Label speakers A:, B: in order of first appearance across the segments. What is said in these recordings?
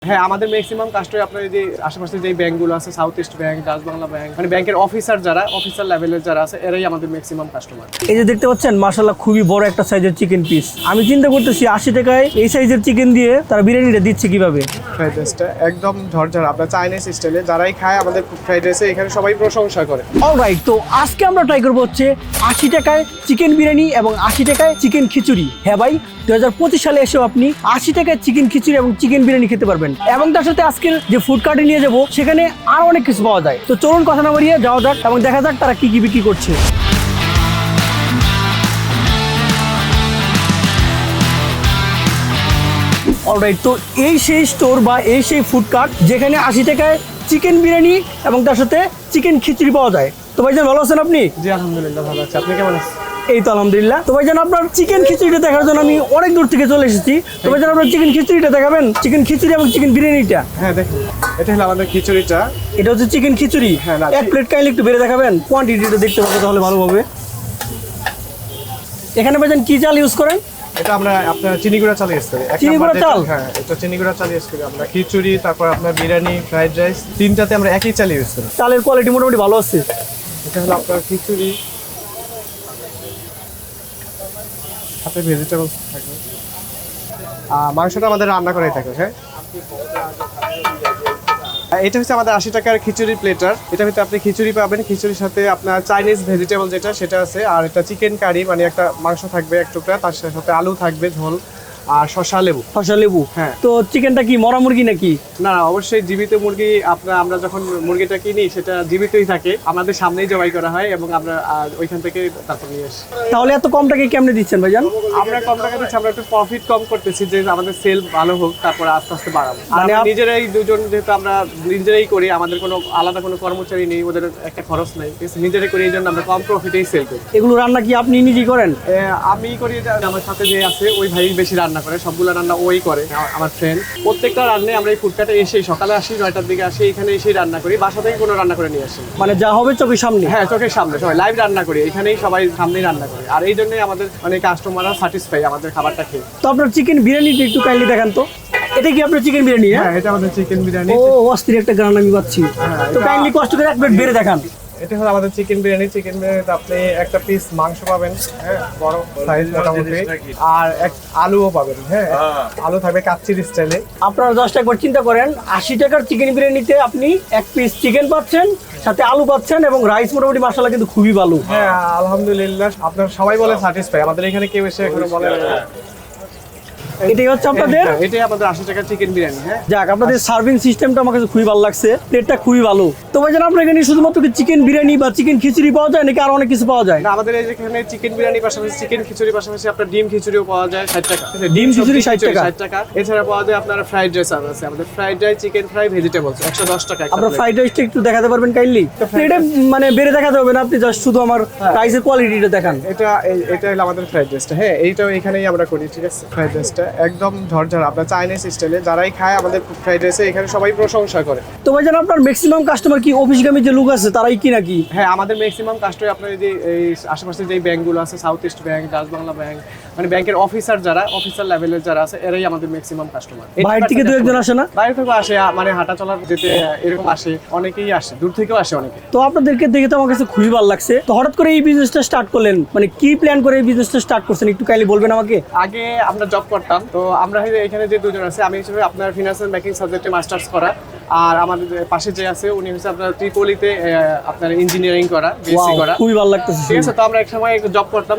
A: হ্যাঁ, আমাদের maximum customer আপনার যে আশেপাশে যে ব্যাংকগুলো আছে, south east bank, Dutch Bangla bank, মানে ব্যাংকের অফিসার যারা, অফিসার লেভেলের যারা আছে, এরাই আমাদের ম্যাক্সিমাম কাস্টমার।
B: এই যে দেখতে পাচ্ছেন মাশাআল্লাহ খুবই বড় একটা সাইজের চিকেন পিস। আমি চিন্তা করতেছি 80 টাকায় এই সাইজের চিকেন দিয়ে তারা বিরিয়ানিটা দিচ্ছে কিভাবে।
A: ফ্রাইড রাইসটা একদম ঝরঝর আপনার চাইনিজ স্টাইলে, যারাই খায় আমাদের ফ্রাইড রাইসে এখানে সবাই প্রশংসা করে।
B: অলরাইট, তো আজকে আমরা ট্রাই করবো হচ্ছে 80 টাকায় চিকেন বিরিয়ানি এবং 80 টাকায় চিকেন খিচুড়ি। হ্যাঁ ভাই, 2025 সালে এসেও আপনি 80 টাকায় চিকেন খিচুড়ি এবং চিকেন বিরিয়ানি খেতে পারবেন। এবং তার সাথে আজকের যে ফুড কার্টে নিয়ে যাবো সেখানে আরো অনেক কিছু পাওয়া যায়। তো চলুন কথা না বাড়িয়ে যাওয়া যাক এবং দেখা যাক তারা কি কি বিক্রি করছে। অলরাইট, তো এই সেই স্টোর বা এই সেই ফুড কার্ট যেখানে 80 টাকায় চিকেন বিরিয়ানি এবং তার সাথে চিকেন খিচুড়ি পাওয়া যায়। তো ভাইজান ভালো আছেন আপনি?
A: জি আলহামদুলিল্লাহ ভালো আছে, আপনি কেমন আছেন?
B: এই তো আলহামদুলিল্লাহ। তো ভাইজান আপনার চিকেন খিচুড়িটা দেখার জন্য আমি অনেক দূর থেকে চলে এসেছি। তো ভাইজান আপনার চিকেন খিচুড়িটা দেখাবেন, চিকেন খিচুড়ি এবং চিকেন বিরিয়ানিটা।
A: হ্যাঁ দেখুন, এটা হলো আমাদের খিচুড়িটা।
B: এটা হচ্ছে চিকেন খিচুড়ি।
A: হ্যাঁ, না,
B: এক প্লেট কাইন্ডলি একটু বেড়ে দেখাবেন, কোয়ান্টিটিটা দেখতে পাবো তাহলে ভালোভাবে। এখানে ভাইজান কি চাল ইউজ করেন?
A: এটা আমরা আপনার চিনি গুঁড়া চাল ইউজ করি।
B: চিনি গুঁড়া চাল?
A: হ্যাঁ, এটা চিনি গুঁড়া চাল ইউজ করি আমরা। খিচুড়ি, তারপর আপনার বিরিয়ানি, ফ্রাইড রাইস, তিনটাতে আমরা একই চাল ইউজ করি।
B: চালের কোয়ালিটি মোটামুটি ভালো আছে।
A: এটা হলো আপনার খিচুড়ি, সাথে ভেজিটেবলস থাকবে। মাংসটা আমাদের রান্না করাই থাকে। হ্যাঁ, এটা হচ্ছে আমাদের 80 টাকার খিচুড়ি প্লেটার। এটা হচ্ছে আপনি খিচুড়ি পাবেন, খিচুড়ির সাথে আপনার চাইনিজ ভেজিটেবল যেটা সেটা আছে, আর এটা চিকেন কারি, মানে একটা মাংস থাকবে এক টুকরা, তার সাথে আলু থাকবে ঝোল, আর শসা লেবু।
B: শসা লেবু।
A: হ্যাঁ।
B: তো চিকেনটা কি মরা মুরগি নাকি?
A: না, অবশ্যই জীবিত মুরগি। আমরা যখন মুরগিটা কিনি সেটা জীবিতই থাকে, আমাদের সামনেই জবাই করা হয় এবং আমরা ওইখান থেকে তারপর নিয়ে আসি।
B: তাহলে এত কম টাকায় কেমনে দিচ্ছেন ভাইজান?
A: আমরা কম টাকা দিচ্ছি, আমরা একটু প্রফিট কম করতেছি যে আমাদের সেল ভালো হোক, তারপরে আস্তে আস্তে বাড়াবো।
B: মানে
A: আমরা নিজেরাই দুজন, যেহেতু আমরা নিজেরাই করি, আমাদের কোনো আলাদা কোনো কর্মচারী নেই, ওদের একটা খরচ নেই, নিজেরাই করি, এই জন্য আমরা কম প্রফিটেই সেল করি।
B: এগুলো রান্না কি আপনি নিজেই করেন?
A: আমি করি, আমার সাথে যে আছে ওই ভাই বেশি রান্না করে, সবগুলো রান্না ওই করে, আমার ফ্রেন্ড। প্রত্যেকটা রান্নায় আমরা এই ফুডকার্টে এসেই সকালে আসি, 9টার দিকে আসি, এখানে এসেই রান্না করি, বাসা থেকে কোনো রান্না করে নিয়ে আসি।
B: মানে যা হবে চোখের সামনে?
A: হ্যাঁ, চোখের সামনে সবাই লাইভ রান্না করি, এখানেই সবাই সামনেই রান্না করে, আর এই জন্যই আমাদের মানে কাস্টমাররা স্যাটিসফাই আমাদের খাবারটা খেয়ে।
B: তো আপনার চিকেন বিরিয়ানিটা একটু কাইন্ডলি দেখান তো। এটা কি আপনার চিকেন বিরিয়ানি?
A: হ্যাঁ, এটা আমাদের চিকেন বিরিয়ানি।
B: ও অস্থির একটা গান আমি পাচ্ছি। তো কাইন্ডলি কষ্ট করে এক প্লেট বেড়ে দেখান।
A: এটা হলো আমাদের চিকেন বিরিয়ানি। চিকেন বিরিয়ানিতে আপনি একটা পিস মাংস পাবেন, হ্যাঁ, বড় সাইজ মোটামুটি, আর এক আলুও পাবেন। হ্যাঁ, আলু থাকবে কাচ্চির স্টাইলে।
B: আপনারা জাস্ট একবার চিন্তা করেন, 80 টাকার চিকেন বিরিয়ানিতে আপনি এক পিস চিকেন পাচ্ছেন, সাথে আলু পাচ্ছেন এবং রাইস মোটামুটি মাশাআল্লাহ কিন্তু খুবই ভালো।
A: হ্যাঁ আলহামদুলিল্লাহ, আপনার সবাই বলে স্যাটিসফাই, আমাদের এখানে কেউ এসে এখনো বলে।
B: এটাই হচ্ছে আপনাদের?
A: এটাই আমাদের 80 টাকার চিকেন বিরিয়ানি। হ্যাঁ,
B: যাক, আপনাদের সার্ভিং সিস্টেমটা আমার কাছে খুবই ভালো লাগছে, প্লেটটা খুবই ভালো। তো ভাইজান আপনার এখানে শুধুমাত্র কি চিকেন বিরিয়ানি বা চিকেন খিচুড়ি পাওয়া যায় নাকি আরো অনেক কিছু পাওয়া যায়?
A: না, আমাদের এখানে চিকেন বিরিয়ানি পাশাপাশি চিকেন খিচুড়ি পাশাপাশি আপনার ডিম খিচুড়িও পাওয়া যায় 60 টাকা।
B: ডিম খিচুড়ি 60 টাকা?
A: 60 টাকা। এছাড়া পাওয়া যায় আপনার ফ্রাইড রাইস আছে, আমাদের fried rice, chicken fry, vegetables 110 টাকা।
B: আপনার ফ্রাইড রাইসটা একটু দেখাতে পারবেন কাইন্ডলি? এটা মানে বেড়ে দেখাতে হবে না, আপনি জাস্ট শুধু আমার রাইসের কোয়ালিটিটা দেখান।
A: এটা হলো আমাদের ফ্রাইড রাইসটা। হ্যাঁ, এইটাও এখানেই আমরা করি, ঠিক আছে। ফ্রাইড রাইসটা একদম ঝরঝর আপনার চাইনিজ স্টাইলে, যারাই খায় আমাদের ফ্রাইড রাইসে এখানে সবাই প্রশংসা করে।
B: তো ভাইজান আপনার ম্যাক্সিমাম কাস্টমার কি অফিসগামী যে লোক আছে তারাই কি নাকি?
A: হ্যাঁ, আমাদের ম্যাক্সিমাম কাস্টমার আপনার যে এই আশেপাশে যে ব্যাংকগুলো আছে, south east bank, Dutch Bangla bank, মানে ব্যাংকের অফিসার যারা, অফিসার লেভেলের যারা আছে, এরাই আমাদের ম্যাক্সিমাম কাস্টমার।
B: বাইরে থেকে দু একজন আসে না?
A: বাইরে থেকেও আসে, মানে হাঁটা চলার যেতে এরকম আসে, অনেকেই আসে, দূর থেকেও আসে অনেকে।
B: তো আপনাদেরকে দেখে তো আমার কাছে খুবই ভালো লাগছে। তো হঠাৎ করে এই বিজনেসটা স্টার্ট করলেন, মানে কি প্ল্যান করে এই বিজনেসটা স্টার্ট করছেন একটু কাইন্ডলি বলবেন আমাকে?
A: আগে আমরা জব করতাম, তো আমরা এখানে যে দুজন আছে, আমি হিসেবে আপনার ফিনান্স এন্ড ব্যাংকিং সাবজেক্টে মাস্টার্স করা, আর আমাদের পাশে যে আছে উনি হচ্ছে আপনার ত্রিপলিতে আপনার ইঞ্জিনিয়ারিং করা, বিএসসি করা।
B: খুবই ভালো লাগতেছে।
A: ঠিক আছে, তো আমরা এক সময় জব করতাম,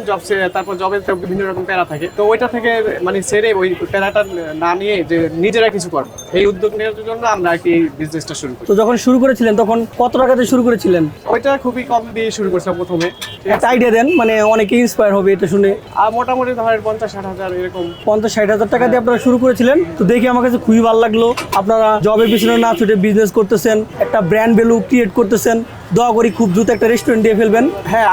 A: তারপর জবের বিভিন্ন রকম প্যারা থাকে, তো ওইটা থেকে মানে ছেড়ে ওই প্যারাটা না নিয়ে যে নিজেরা কিছু করবো, এই উদ্যোগ নেওয়ার জন্য আমরা আর কি এই বিজনেসটা শুরু করি।
B: তো যখন শুরু করেছিলেন তখন কত টাকাতে শুরু করেছিলেন?
A: ওইটা খুবই কম দিয়ে শুরু করছিলাম প্রথমে।
B: একটা আইডিয়া দেন, মানে অনেকে ইন্সপায়ার হবে এটা শুনে।
A: আর মোটামুটি ধরেন 50-60 হাজার এরকম।
B: 50-60 হাজার টাকা দিয়ে আপনারা শুরু করেছিলেন। তো দেখে আমার কাছে খুবই ভালো লাগলো, আপনারা জবের পিছনে না ছুটে বিজনেস করতেছেন, একটা ব্র্যান্ড ভ্যালু ক্রিয়েট করতেছেন। দোয়া করি খুব দ্রুত একটা রেস্টুরেন্ট দিয়ে ফেলবেন।
A: হ্যাঁ,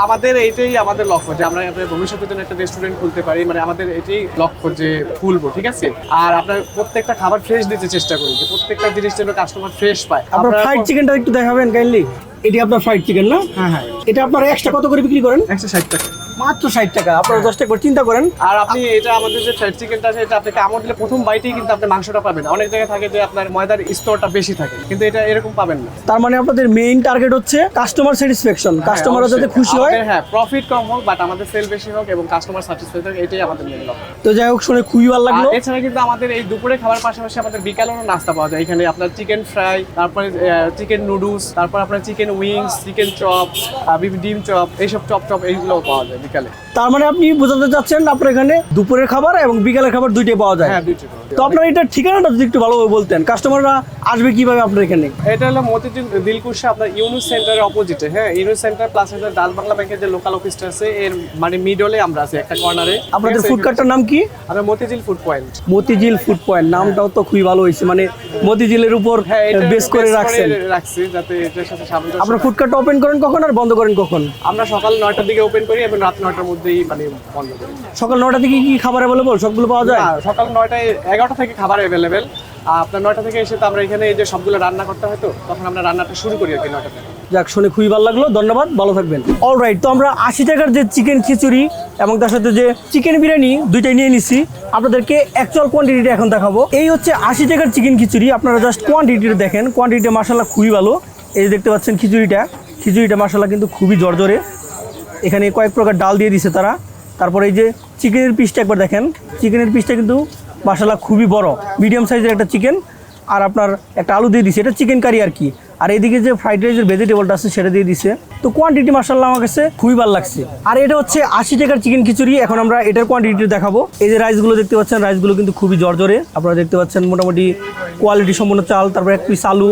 A: আমাদের এইটাই আমাদের লক্ষ্য যে আমরা ভবিষ্যতের জন্য একটা রেস্টুরেন্ট খুলতে পারি, মানে আমাদের এটাই লক্ষ্য যে খুলবো, ঠিক আছে। আর আপনার প্রত্যেকটা খাবার ফ্রেশ দিতে চেষ্টা করি, যে প্রত্যেকটা জিনিস যেন কাস্টমার ফ্রেশ পায়।
B: আপনার ফ্রাইড চিকেনটা একটু দেখাবেন কাইন্ডলি? এটি আপনার ফ্রাইড চিকেন না?
A: হ্যাঁ হ্যাঁ,
B: এটা আপনারা এক্সট্রা কত করে বিক্রি করেন?
A: 160 টাকা।
B: মাত্র 60 টাকা। আপনারা 10 টাকা করে চিন্তা করেন।
A: আর আপনি এটা আমাদের যে ফ্রাইড চিকেনটা আছে এটা আপনি কামড় দিলে প্রথম বাইটেই কিন্তু আপনি মাংসটা পাবেন। অনেক জায়গায় থাকে যে আপনার ময়দার স্তরটা বেশি থাকে, কিন্তু এটা এরকম পাবেন না।
B: তার মানে আপনাদের মেইন টার্গেট হচ্ছে কাস্টমার স্যাটিসফ্যাকশন, কাস্টমাররা যাতে খুশি হয়।
A: হ্যাঁ, প্রফিট কম হোক বাট আমাদের সেল বেশি হোক এবং কাস্টমার স্যাটিসফাইড হোক, এটাই আমাদের মেইন লক্ষ্য।
B: তো যাই হোক, শুনে খুবই ভালো লাগলো।
A: এছাড়া কিন্তু আমাদের এই দুপুরে খাবার পাশাপাশি আমাদের বিকালেও নাস্তা পাওয়া যায়। এখানে আপনার চিকেন ফ্রাই, তারপরে চিকেন নুডলস, তারপর আপনার চিকেন উইংস, চিকেন চপ, ডিম চপ, এইসব চপ এইগুলোও পাওয়া যায় বিকালে।
B: তার মানে আপনি বোঝাতে চাচ্ছেন আপনার এখানে দুপুরের খাবার এবং বিকালের খাবার দুইটাই পাওয়া যায়।
A: হ্যাঁ, দুইটাই পাওয়া যায়।
B: তো আপনার এটা ঠিকানাটা যদি একটু ভালোভাবে বলতেন, কাস্টমাররা আসবে কিভাবে আপনার এখানে?
A: এটা হলো মতিঝিল দিলকুশা আপনার ইউনুস সেন্টারের অপোজিটে। হ্যাঁ, Yunus centre plus Dutch Bangla ব্যাংকের যে লোকাল অফিসটা আছে এর মানে মিডলে আমরা আছি, একটা কর্নারে।
B: আপনাদের ফুড কার্টটার নাম কি?
A: আমরা Motijheel food point.
B: Motijheel food point, নামটাও তো খুবই ভালো হয়েছে, মানে মতিঝিলের উপর
A: হ্যাঁ, এটা
B: বেস করে রাখছেন।
A: রাখছি যাতে এটার সাথে সামঞ্জস্য।
B: আপনার ফুড কার্টটা ওপেন করেন কখন আর বন্ধ করেন কখন?
A: আমরা সকাল 9টার দিকে ওপেন করি এবং রাত 9টার মধ্যেই মানে বন্ধ করি।
B: সকাল 9টা থেকে কি খাবার অ্যাভেলেবল সবগুলো পাওয়া যায়?
A: সকাল 9টায় 11টা থেকে খাবার অ্যাভেলেবেল। আপনার 9টা থেকে এসে তো আমরা এখানে এই যে সবগুলো রান্না করতে হয়, তো তখন আমরা রান্নাটা শুরু করি আর কি 9টা থেকে।
B: যাক, শুনে খুবই ভালো লাগলো, ধন্যবাদ, ভালো থাকবেন। অলরাইট, তো আমরা 80 টাকার যে চিকেন খিচুড়ি এবং তার সাথে যে চিকেন বিরিয়ানি দুইটাই নিয়ে নিছি। আপনাদেরকে অ্যাকচুয়াল কোয়ান্টিটিটা এখন দেখাবো। এই হচ্ছে 80 টাকার চিকেন খিচুড়ি। আপনারা জাস্ট কোয়ান্টিটিটা দেখেন, কোয়ান্টিটিটা মাশাআল্লাহ খুবই ভালো। এই যে দেখতে পাচ্ছেন খিচুড়িটা মাশাআল্লাহ কিন্তু খুবই জর্জরে। এখানে কয়েক প্রকার ডাল দিয়ে দিছে তারা। তারপরে এই যে চিকেনের পিসটা একবার দেখেন, চিকেনের পিসটা কিন্তু মাশাআল্লাহ খুবই বড়, মিডিয়াম সাইজের একটা চিকেন। আর আপনার একটা আলু দিয়ে দিছে, এটা চিকেন কারি আর কি। আর এদিকে যে ফ্রাইড রাইসের ভেজিটেবলটা আছে সেটা দিয়ে দিছে। তো কোয়ান্টিটি মাশাআল্লাহ আমার কাছে খুবই ভালো লাগছে। আর এটা হচ্ছে 80 টাকার চিকেন খিচুড়ি। এখন আমরা এটার কোয়ান্টিটি দেখাবো। এই যে রাইসগুলো দেখতে পাচ্ছেন, রাইসগুলো কিন্তু খুবই জর্জরে। আপনারা দেখতে পাচ্ছেন মোটামুটি কোয়ালিটি সম্পন্ন চাল, তারপর এক পিস আলু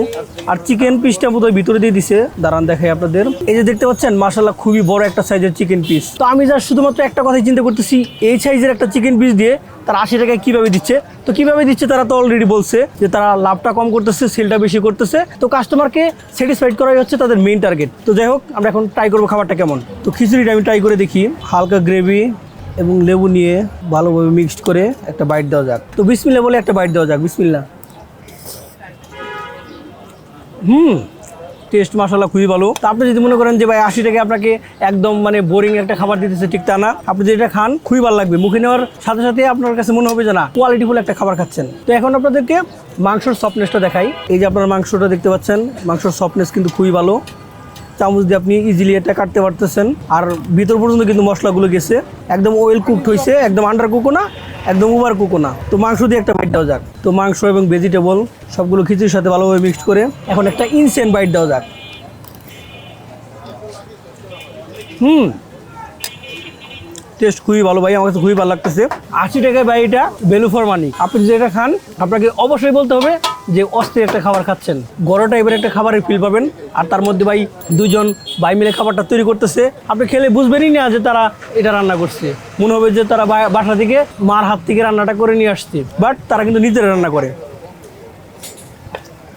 B: আর চিকেন পিসটা বোধহয় ভিতরে দিয়ে দিছে। দাঁড়ান দেখাই আপনাদের। এই যে দেখতে পাচ্ছেন মাশাআল্লাহ খুবই বড় একটা সাইজের চিকেন পিস। তো আমি যা শুধুমাত্র একটা কথাই চিন্তা করতেছি, এই সাইজের একটা চিকেন পিস দিয়ে তারা 80 টাকায় কীভাবে দিচ্ছে। তো কীভাবে দিচ্ছে তারা তো অলরেডি বলছে যে তারা লাভটা কম করতেছে, সেলটা বেশি করতেছে। তো কাস্টমারকে স্যাটিসফাইড করাই হচ্ছে তাদের মেইন টার্গেট। তো যাই হোক, আমরা এখন ট্রাই করবো খাবারটা কেমন। তো খিচুড়িটা আমি ট্রাই করে দেখি। হালকা গ্রেভি এবং লেবু নিয়ে ভালোভাবে মিক্সড করে একটা বাইট দেওয়া যাক। তো বিসমিল্লাহ বলে একটা বাইট দেওয়া যাক। বিসমিল্লাহ। টেস্ট মাশাআল্লাহ খুবই ভালো। তো আপনি যদি মনে করেন যে ভাই 80 টাকা আপনাকে একদম মানে বোরিং একটা খাবার দিতেছে, ঠিক তা না। আপনি যেটা খান খুবই ভালো লাগবে, মুখে নেওয়ার সাথে সাথে আপনার কাছে মনে হবে যে না, কোয়ালিটিফুল একটা খাবার খাচ্ছেন। তো এখন আপনাদেরকে মাংসের সফটনেসটা দেখাই। এই যে আপনার মাংসটা দেখতে পাচ্ছেন, মাংসের সফটনেস কিন্তু খুবই ভালো। চামচ দিয়ে আপনি ইজিলি এটা কাটতে পারতেছেন। আর ভিতর পর্যন্ত কিন্তু মশলাগুলো গেছে, একদম ওয়েল কুকড হয়েছে, একদম আন্ডার কুকও না, একদম ওভার কুকও না। তো মাংস দিয়ে একটা বাইট দেওয়া যাক। তো মাংস এবং ভেজিটেবল সবগুলো খিচুড়ির সাথে ভালোভাবে মিক্সড করে এখন একটা ইনসেন্ট বাইট দেওয়া যাক। টেস্ট খুবই ভালো ভাই, আমার কাছে খুবই ভালো লাগতেছে। 80 টাকায় ভাই এটা ভ্যালু ফর মানি। আপনি যদি এটা খান, আপনাকে অবশ্যই বলতে হবে যে অস্থির একটা খাবার খাচ্ছেন, গড় টাইপের একটা খাবারের ফিল পাবেন। আর তার মধ্যে ভাই দুজন ভাই মিলে খাবারটা তৈরি করতেছে। আপনি খেলে বুঝবেনই না যে তারা এটা রান্না করছে, মনে হবে যে তারা বাসা থেকে মার হাত থেকে রান্নাটা করে নিয়ে আসছে, বাট তারা কিন্তু নিজেরা রান্না করে।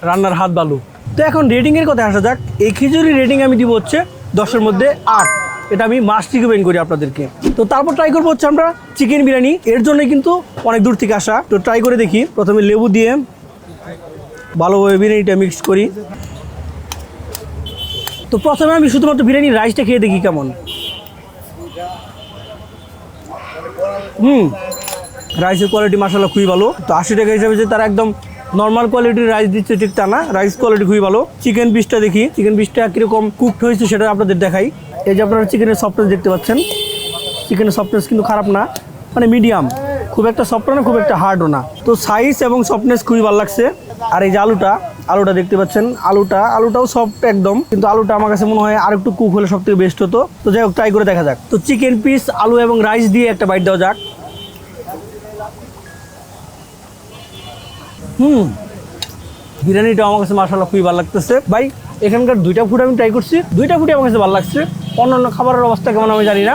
B: রান্নার হাত ভালো। তো এখন রেটিংয়ের কথা আসা যাক। এই খিচুড়ির রেটিং আমি দিব হচ্ছে 10-এর মধ্যে 8। এটা আমি মাস্ট রিকমেন্ড করি আপনাদেরকে। তো তারপর ট্রাই করবো হচ্ছে আমরা চিকেন বিরিয়ানি। এর জন্যই কিন্তু অনেক দূর থেকে আসা। তো ট্রাই করে দেখি। প্রথমে লেবু দিয়ে ভালোভাবে বিরিয়ানিটা মিক্স করি। তো প্রথমে আমি শুধুমাত্র বিরিয়ানির রাইসটা খেয়ে দেখি কেমন। রাইসের কোয়ালিটি মাশাআল্লাহ খুবই ভালো। তো 80 টাকা হিসাবে যে তারা একদম নর্মাল কোয়ালিটির রাইস দিচ্ছে ঠিক তা না, রাইস কোয়ালিটি খুবই ভালো। চিকেন পিসটা দেখি, চিকেন পিসটা কীরকম কুকড হয়েছে সেটা আপনাদের দেখাই। এই যে আপনারা চিকেনের সফটনেস দেখতে পাচ্ছেন, চিকেনের সফটনেস কিন্তু খারাপ না, মানে মিডিয়াম, খুব একটা সফটও না, খুব একটা হার্ডও না। তো সাইজ এবং সফটনেস খুবই ভালো লাগছে। আর এই যে আলুটা দেখতে পাচ্ছেন, আলুটাও সফট একদম, কিন্তু আলুটা আমার কাছে মনে হয় আর একটু কুক হলে সবথেকে বেস্ট হতো। তো যাই হোক, ট্রাই করে দেখা যাক। তো চিকেন পিস, আলু এবং রাইস দিয়ে একটা বাইট দেওয়া যাক। বিরিয়ানিটা আমার কাছে মাশাআল্লাহ খুবই ভালো লাগতেছে ভাই। এখানকার দুইটা ফুড আমি ট্রাই করছি, দুইটা ফুডই আমার কাছে ভালো লাগছে। অন্যান্য খাবারের অবস্থা কেমন আমি জানি না,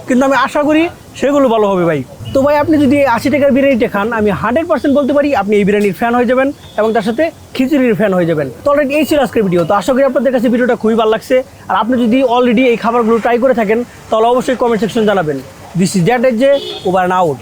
B: কিন্তু আমি আশা করি সেগুলো ভালো হবে ভাই। তো ভাই আপনি যদি 80 টাকার বিরিয়ানিটা খান, আমি 100% বলতে পারি আপনি এই বিরিয়ানির ফ্যান হয়ে যাবেন এবং তার সাথে খিচুড়ির ফ্যান হয়ে যাবেন। তো অলরেডি এই ছিল আজকের ভিডিও। তো আশা করি আপনাদের কাছে ভিডিওটা খুবই ভালো লাগছে। আর আপনি যদি অলরেডি এই খাবারগুলো ট্রাই করে থাকেন তাহলে অবশ্যই কমেন্ট সেকশন জানাবেন। This is that as over and out.